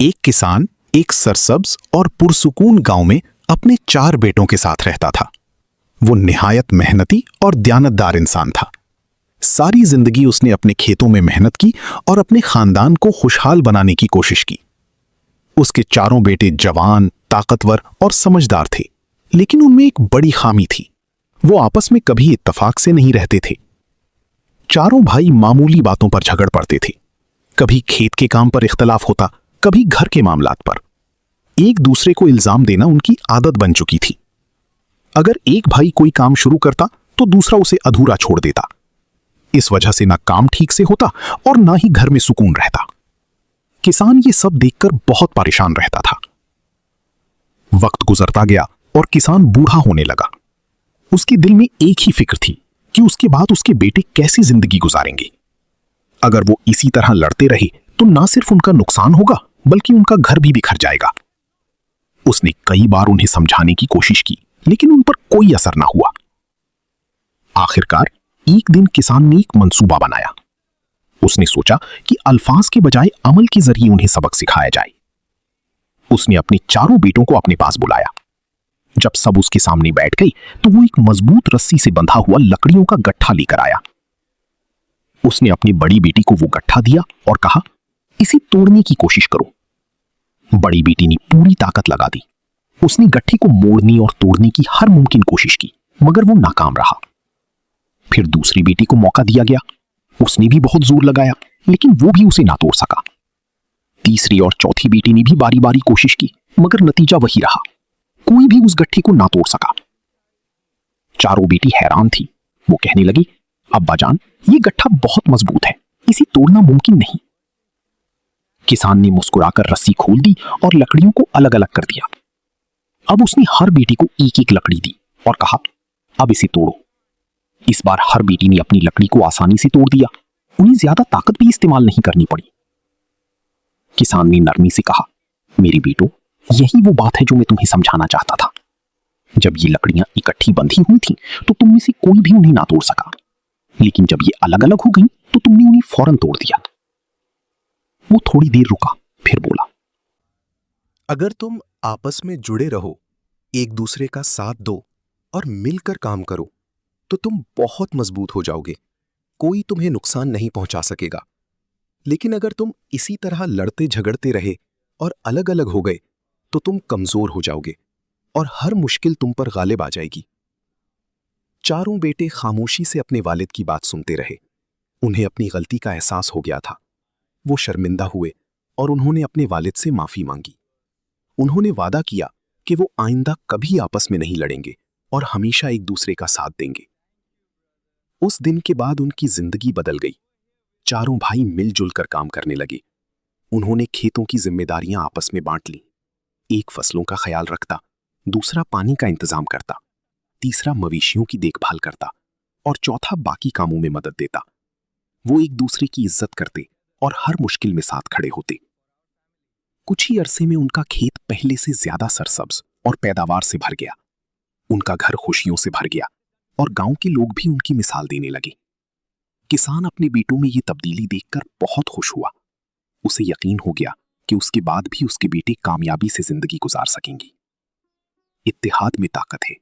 एक किसान एक सरसब्ज और पुरसुकून गांव में अपने 4 बेटों के साथ रहता था। वो निहायत मेहनती और दयानतदार इंसान था। सारी जिंदगी उसने अपने खेतों में मेहनत की और अपने खानदान को खुशहाल बनाने की कोशिश की। उसके 4 बेटे जवान, ताकतवर और समझदार थे, लेकिन उनमें एक बड़ी खामी थी। वो आपस में कभी इत्तेफाक से नहीं रहते थे। चारों भाई मामूली बातों पर झगड़ पड़ते थे। कभी खेत के काम पर इख्तलाफ होता, कभी घर के मामलात पर। एक दूसरे को इल्जाम देना उनकी आदत बन चुकी थी। अगर एक भाई कोई काम शुरू करता तो दूसरा उसे अधूरा छोड़ देता। इस वजह से ना काम ठीक से होता और ना ही घर में सुकून रहता। किसान ये सब देखकर बहुत परेशान रहता था। वक्त गुजरता गया और किसान बूढ़ा होने लगा। उसके दिल में एक ही फिक्र थी कि उसके बाद उसके बेटे कैसी जिंदगी गुजारेंगे। अगर वो इसी तरह लड़ते रहे तो ना सिर्फ उनका नुकसान होगा, बल्कि उनका घर भी बिखर जाएगा। उसने कई बार उन्हें समझाने की कोशिश की, लेकिन उन पर कोई असर ना हुआ। आखिरकार एक दिन किसान ने एक मंसूबा बनाया। उसने सोचा कि अल्फाज के बजाय अमल के जरिए उन्हें सबक सिखाया जाए। उसने अपने 4 बेटों को अपने पास बुलाया। जब सब उसके सामने बैठ गए तो वो एक मजबूत रस्सी से बंधा हुआ लकड़ियों का गट्ठा लेकर आया। उसने अपनी बड़ी बेटी को वो गट्ठा दिया और कहा, इसे तोड़ने की कोशिश करो। बड़ी बेटी ने पूरी ताकत लगा दी। उसने गट्ठे को मोड़ने और तोड़ने की हर मुमकिन कोशिश की, मगर वो नाकाम रहा। फिर दूसरी बेटी को मौका दिया गया। उसने भी बहुत जोर लगाया, लेकिन वो भी उसे ना तोड़ सका। तीसरी और चौथी बेटी ने भी बारी बारी कोशिश की, मगर नतीजा वही रहा। कोई भी उस गट्ठे को ना तोड़ सका। चारों बेटी हैरान थी। वो कहने लगी, अब्बाजान, ये गट्ठा बहुत मजबूत है, इसे तोड़ना मुमकिन नहीं। किसान ने मुस्कुराकर रस्सी खोल दी और लकड़ियों को अलग अलग कर दिया। अब उसने हर बेटी को एक एक लकड़ी दी और कहा, अब इसे तोड़ो। इस बार हर बेटी ने अपनी लकड़ी को आसानी से तोड़ दिया। उन्हें ज्यादा ताकत भी इस्तेमाल नहीं करनी पड़ी। किसान ने नरमी से कहा, मेरे बेटो, यही वो बात है जो मैं तुम्हें समझाना चाहता था। जब ये लकड़ियां इकट्ठी बंधी हुई थीं, तो तुम में से कोई भी उन्हें ना तोड़ सका, लेकिन जब ये अलग अलग हो गईं, तो तुमने उन्हें फौरन तोड़ दिया। वो थोड़ी देर रुका, फिर बोला, अगर तुम आपस में जुड़े रहो, एक दूसरे का साथ दो और मिलकर काम करो, तो तुम बहुत मजबूत हो जाओगे। कोई तुम्हें नुकसान नहीं पहुंचा सकेगा। लेकिन अगर तुम इसी तरह लड़ते झगड़ते रहे और अलग अलग हो गए, तो तुम कमजोर हो जाओगे और हर मुश्किल तुम पर गालिब आ जाएगी। चारों बेटे खामोशी से अपने वालिद की बात सुनते रहे। उन्हें अपनी गलती का एहसास हो गया था। वो शर्मिंदा हुए और उन्होंने अपने वालिद से माफी मांगी। उन्होंने वादा किया कि वो आइंदा कभी आपस में नहीं लड़ेंगे और हमेशा एक दूसरे का साथ देंगे। उस दिन के बाद उनकी जिंदगी बदल गई। चारों भाई मिलजुल कर काम करने लगे। उन्होंने खेतों की जिम्मेदारियां आपस में बांट ली। एक फसलों का ख्याल रखता, दूसरा पानी का इंतजाम करता, तीसरा मवेशियों की देखभाल करता और चौथा बाकी कामों में मदद देता। वो एक दूसरे की इज्जत करते और हर मुश्किल में साथ खड़े होते। कुछ ही अरसे में उनका खेत पहले से ज्यादा सरसब्ज और पैदावार से भर गया। उनका घर खुशियों से भर गया और गांव के लोग भी उनकी मिसाल देने लगे। किसान अपने बेटों में ये तब्दीली देखकर बहुत खुश हुआ। उसे यकीन हो गया कि उसके बाद भी उसके बेटे कामयाबी से जिंदगी गुजार सकेंगे। इत्तेहाद में ताकत है।